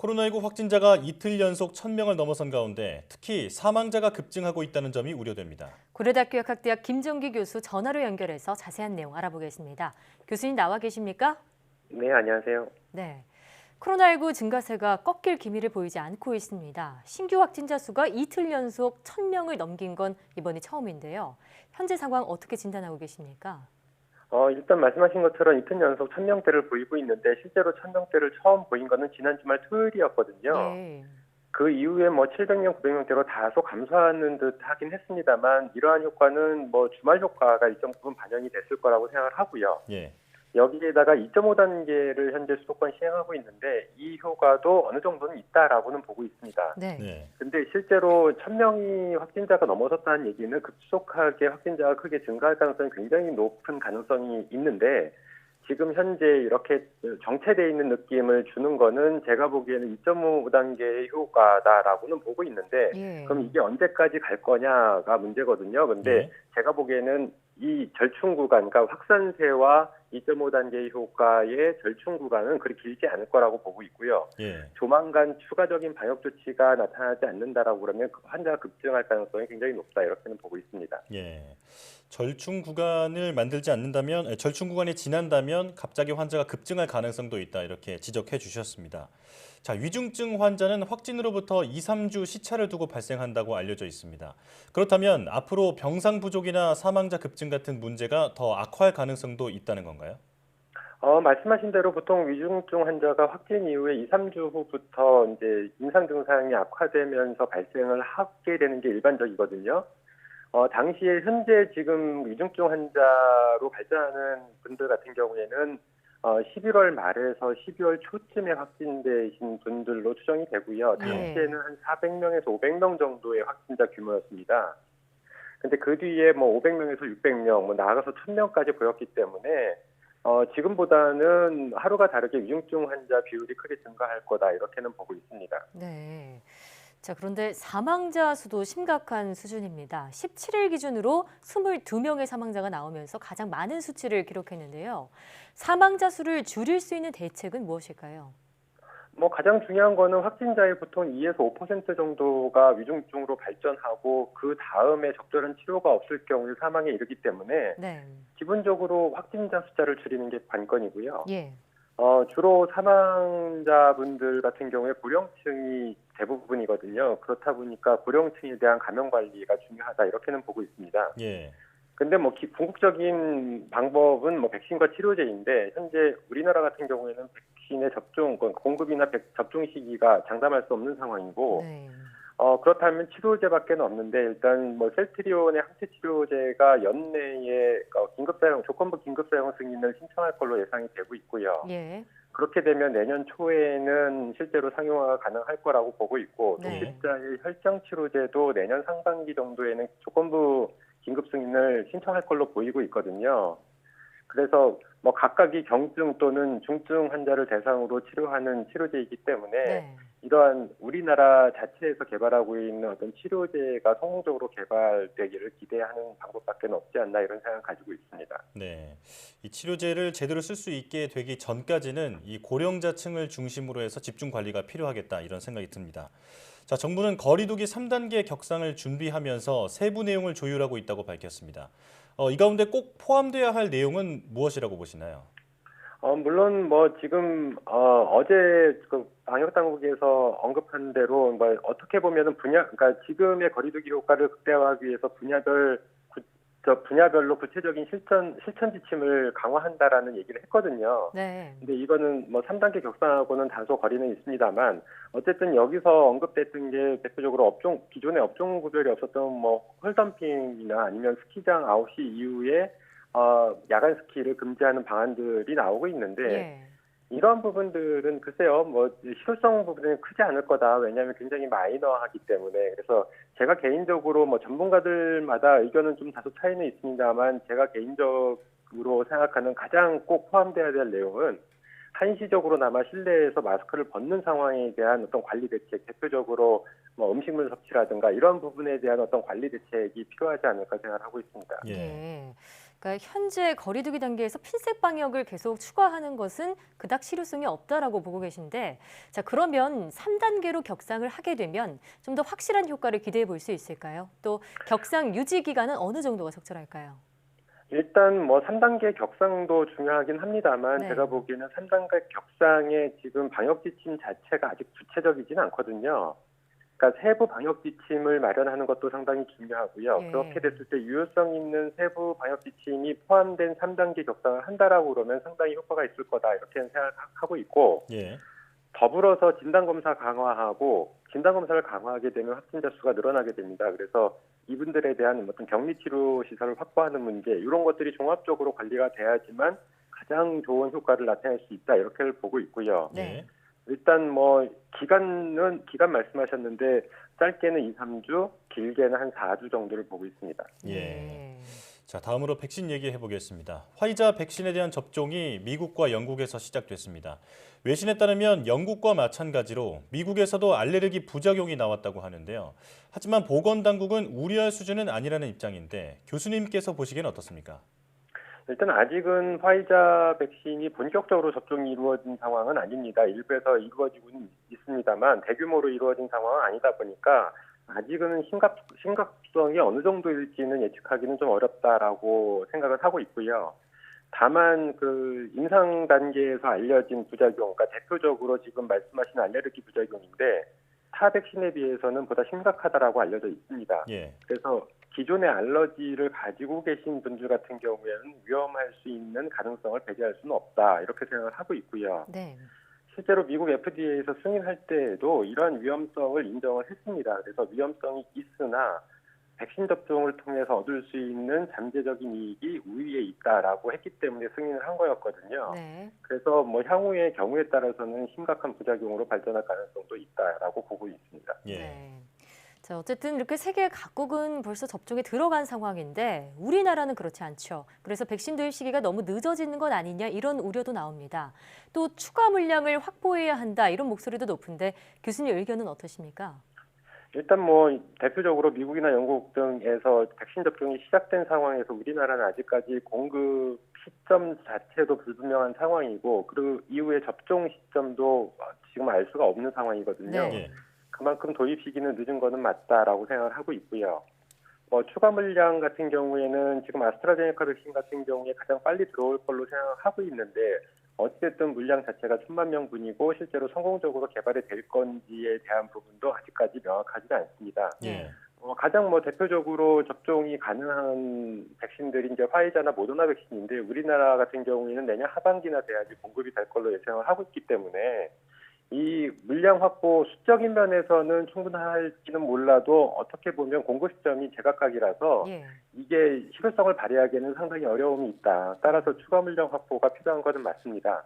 코로나19 확진자가 이틀 연속 1,000명을 넘어선 가운데 특히 사망자가 급증하고 있다는 점이 우려됩니다. 고려대학교 역학대학 김정기 교수 전화로 연결해서 자세한 내용 알아보겠습니다. 교수님 나와 계십니까? 네, 안녕하세요. 네. 코로나19 증가세가 꺾일 기미를 보이지 않고 있습니다. 신규 확진자 수가 이틀 연속 1,000명을 넘긴 건 이번이 처음인데요. 현재 상황 어떻게 진단하고 계십니까? 일단 말씀하신 것처럼 이틀 연속 1,000명대를 보이고 있는데 실제로 1,000명대를 처음 보인 거는 지난 주말 토요일이었거든요. 예. 그 이후에 700명, 900명대로 다소 감소하는 듯 하긴 했습니다만 이러한 효과는 주말 효과가 일정 부분 반영이 됐을 거라고 생각을 하고요. 예. 여기에다가 2.5단계를 현재 수도권 시행하고 있는데 이 효과도 어느 정도는 있다라고는 보고 있습니다. 네. 네. 근데 실제로 1,000명이 확진자가 넘어섰다는 얘기는 급속하게 확진자가 크게 증가할 가능성이 굉장히 높은 가능성이 있는데 지금 현재 이렇게 정체되어 있는 느낌을 주는 거는 제가 보기에는 2.5단계의 효과다라고는 보고 있는데 예. 그럼 이게 언제까지 갈 거냐가 문제거든요. 근데 예. 제가 보기에는 이 절충 구간, 그러니까 확산세와 2.5단계의 효과의 절충 구간은 그리 길지 않을 거라고 보고 있고요. 예. 조만간 추가적인 방역 조치가 나타나지 않는다라고 그러면 환자가 급증할 가능성이 굉장히 높다 이렇게는 보고 있습니다. 예. 절충 구간을 만들지 않는다면, 절충 구간이 지난다면 갑자기 환자가 급증할 가능성도 있다 이렇게 지적해 주셨습니다. 자, 위중증 환자는 확진으로부터 2, 3주 시차를 두고 발생한다고 알려져 있습니다. 그렇다면 앞으로 병상 부족이나 사망자 급증 같은 문제가 더 악화할 가능성도 있다는 건가요? 말씀하신 대로 보통 위중증 환자가 확진 이후에 2, 3주 후부터 이제 임상 증상이 악화되면서 발생을 하게 되는 게 일반적이거든요. 당시에 현재 지금 위중증 환자로 발전하는 분들 같은 경우에는 11월 말에서 12월 초쯤에 확진되신 분들로 추정이 되고요. 예. 당시에는 한 400명에서 500명 정도의 확진자 규모였습니다. 근데 그 뒤에 500명에서 600명, 나아가서 1,000명까지 보였기 때문에 지금보다는 하루가 다르게 위중증 환자 비율이 크게 증가할 거다 이렇게는 보고 있습니다. 네. 자, 그런데 사망자 수도 심각한 수준입니다. 17일 기준으로 22명의 사망자가 나오면서 가장 많은 수치를 기록했는데요. 사망자 수를 줄일 수 있는 대책은 무엇일까요? 가장 중요한 거는 확진자의 보통 2에서 5% 정도가 위중증으로 발전하고 그 다음에 적절한 치료가 없을 경우에 사망에 이르기 때문에 네. 기본적으로 확진자 숫자를 줄이는 게 관건이고요. 예. 주로 사망자분들 같은 경우에 고령층이 대부분이거든요. 그렇다 보니까 고령층에 대한 감염 관리가 중요하다 이렇게는 보고 있습니다. 예. 근데 궁극적인 방법은 백신과 치료제인데 현재 우리나라 같은 경우에는 백신의 접종 공급이나 접종 시기가 장담할 수 없는 상황이고 네. 그렇다면 치료제밖에 없는데 일단 셀트리온의 항체 치료제가 연내에 조건부 긴급 사용 승인을 신청할 걸로 예상이 되고 있고요. 예. 그렇게 되면 내년 초에는 실제로 상용화가 가능할 거라고 보고 있고 또 네. 실자의 혈장 치료제도 내년 상반기 정도에는 조건부 긴급 승인을 신청할 걸로 보이고 있거든요. 그래서 각각이 경증 또는 중증 환자를 대상으로 치료하는 치료제이기 때문에 네. 이러한 우리나라 자체에서 개발하고 있는 어떤 치료제가 성공적으로 개발되기를 기대하는 방법밖에 없지 않나 이런 생각을 가지고 있습니다. 네. 이 치료제를 제대로 쓸 수 있게 되기 전까지는 이 고령자층을 중심으로 해서 집중 관리가 필요하겠다 이런 생각이 듭니다. 자, 정부는 거리두기 3단계 격상을 준비하면서 세부 내용을 조율하고 있다고 밝혔습니다. 이 가운데 꼭 포함돼야 할 내용은 무엇이라고 보시나요? 물론 지금 어제 그 방역 당국에서 언급한 대로 어떻게 보면은 그러니까 지금의 거리두기 효과를 극대화하기 위해서 분야별로 구체적인 실천 지침을 강화한다라는 얘기를 했거든요. 네. 근데 이거는 3단계 격상하고는 다소 거리는 있습니다만 어쨌든 여기서 언급됐던 게 대표적으로 기존에 업종 구별이 없었던 홀덤핑이나 아니면 스키장 9시 이후에 야간 스키를 금지하는 방안들이 나오고 있는데 예. 이러한 부분들은 글쎄요, 실효성 부분은 크지 않을 거다. 왜냐하면 굉장히 마이너하기 때문에. 그래서 제가 개인적으로 전문가들마다 의견은 좀 다소 차이는 있습니다만 제가 개인적으로 생각하는 가장 꼭 포함돼야 될 내용은 한시적으로나마 실내에서 마스크를 벗는 상황에 대한 어떤 관리 대책, 대표적으로 음식물 섭취라든가 이런 부분에 대한 어떤 관리 대책이 필요하지 않을까 생각을 하고 있습니다. 예. 예. 그러니까 현재 거리두기 단계에서 핀셋 방역을 계속 추가하는 것은 그닥 실효성이 없다라고 보고 계신데, 자 그러면 3단계로 격상을 하게 되면 좀 더 확실한 효과를 기대해 볼 수 있을까요? 또 격상 유지 기간은 어느 정도가 적절할까요? 일단 뭐 3단계 격상도 중요하긴 합니다만 네. 제가 보기에는 3단계 격상의 지금 방역 지침 자체가 아직 구체적이지는 않거든요. 그러니까 세부 방역 지침을 마련하는 것도 상당히 중요하고요. 예. 그렇게 됐을 때 유효성 있는 세부 방역 지침이 포함된 3단계 격상을 한다라고 그러면 상당히 효과가 있을 거다 이렇게 생각하고 있고, 예. 더불어서 진단검사 강화하고 진단검사를 강화하게 되면 확진자 수가 늘어나게 됩니다. 그래서 이분들에 대한 어떤 격리치료 시설을 확보하는 문제, 이런 것들이 종합적으로 관리가 돼야지만 가장 좋은 효과를 나타낼 수 있다 이렇게 보고 있고요. 네. 일단 뭐 기간 말씀하셨는데 짧게는 2, 3주, 길게는 한 4주 정도를 보고 있습니다. 예. 네. 자, 다음으로 백신 얘기해 보겠습니다. 화이자 백신에 대한 접종이 미국과 영국에서 시작됐습니다. 외신에 따르면 영국과 마찬가지로 미국에서도 알레르기 부작용이 나왔다고 하는데요. 하지만 보건당국은 우려할 수준은 아니라는 입장인데 교수님께서 보시기엔 어떻습니까? 일단 아직은 화이자 백신이 본격적으로 접종이 이루어진 상황은 아닙니다. 일부에서 이루어지고는 있습니다만 대규모로 이루어진 상황은 아니다 보니까 아직은 심각성이 어느 정도일지는 예측하기는 좀 어렵다라고 생각을 하고 있고요. 다만 그 임상 단계에서 알려진 부작용, 그러니까 대표적으로 지금 말씀하신 알레르기 부작용인데 타 백신에 비해서는 보다 심각하다라고 알려져 있습니다. 예. 그래서 기존의 알러지를 가지고 계신 분들 같은 경우에는 위험할 수 있는 가능성을 배제할 수는 없다 이렇게 생각을 하고 있고요. 네. 실제로 미국 FDA에서 승인할 때에도 이러한 위험성을 인정을 했습니다. 그래서 위험성이 있으나 백신 접종을 통해서 얻을 수 있는 잠재적인 이익이 우위에 있다라고 했기 때문에 승인을 한 거였거든요. 네. 그래서 뭐 향후의 경우에 따라서는 심각한 부작용으로 발전할 가능성도 있다라고 보고 있습니다. 예. 네. 자, 어쨌든 이렇게 세계 각국은 벌써 접종에 들어간 상황인데 우리나라는 그렇지 않죠. 그래서 백신 도입 시기가 너무 늦어지는 건 아니냐 이런 우려도 나옵니다. 또 추가 물량을 확보해야 한다 이런 목소리도 높은데 교수님 의견은 어떠십니까? 일단 뭐 대표적으로 미국이나 영국 등에서 백신 접종이 시작된 상황에서 우리나라는 아직까지 공급 시점 자체도 불분명한 상황이고 그리고 이후에 접종 시점도 지금 알 수가 없는 상황이거든요. 네. 예. 그만큼 도입 시기는 늦은 거는 맞다라고 생각을 하고 있고요. 뭐 추가 물량 같은 경우에는 지금 아스트라제네카 백신 같은 경우에 가장 빨리 들어올 걸로 생각하고 있는데 어쨌든 물량 자체가 1,000만 명분이고 실제로 성공적으로 개발이 될 건지에 대한 부분도 아직까지 명확하지는 않습니다. 예. 가장 뭐 대표적으로 접종이 가능한 백신들이 이제 화이자나 모더나 백신인데 우리나라 같은 경우에는 내년 하반기나 돼야지 공급이 될 걸로 예상을 하고 있기 때문에 이 물량 확보 수적인 면에서는 충분할지는 몰라도 어떻게 보면 공급 시점이 제각각이라서 예. 이게 실효성을 발휘하기에는 상당히 어려움이 있다. 따라서 추가 물량 확보가 필요한 것은 맞습니다.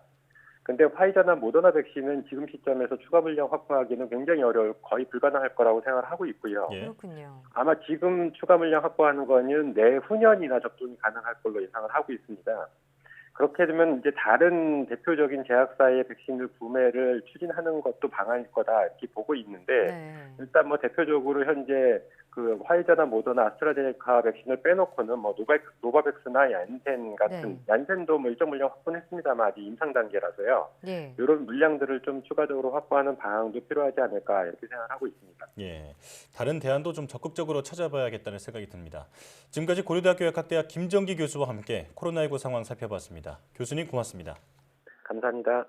근데 화이자나 모더나 백신은 지금 시점에서 추가 물량 확보하기는 굉장히 거의 불가능할 거라고 생각을 하고 있고요. 예. 그렇군요. 아마 지금 추가 물량 확보하는 거는 내후년이나 접종이 가능할 걸로 예상을 하고 있습니다. 그렇게 되면 이제 다른 대표적인 제약사의 백신을 구매를 추진하는 것도 방안일 거다 이렇게 보고 있는데 네. 일단 뭐 대표적으로 현재 그 화이자나 모더나 아스트라제네카 백신을 빼놓고는 뭐 노바백스나 얀센 같은 얀센도 뭐 일정 물량 확보했습니다만 아직 임상 단계라서요. 예. 이런 물량들을 좀 추가적으로 확보하는 방향도 필요하지 않을까 이렇게 생각하고 있습니다. 예. 다른 대안도 좀 적극적으로 찾아봐야겠다는 생각이 듭니다. 지금까지 고려대학교 약학대학 김정기 교수와 함께 코로나19 상황 살펴봤습니다. 교수님 고맙습니다. 감사합니다.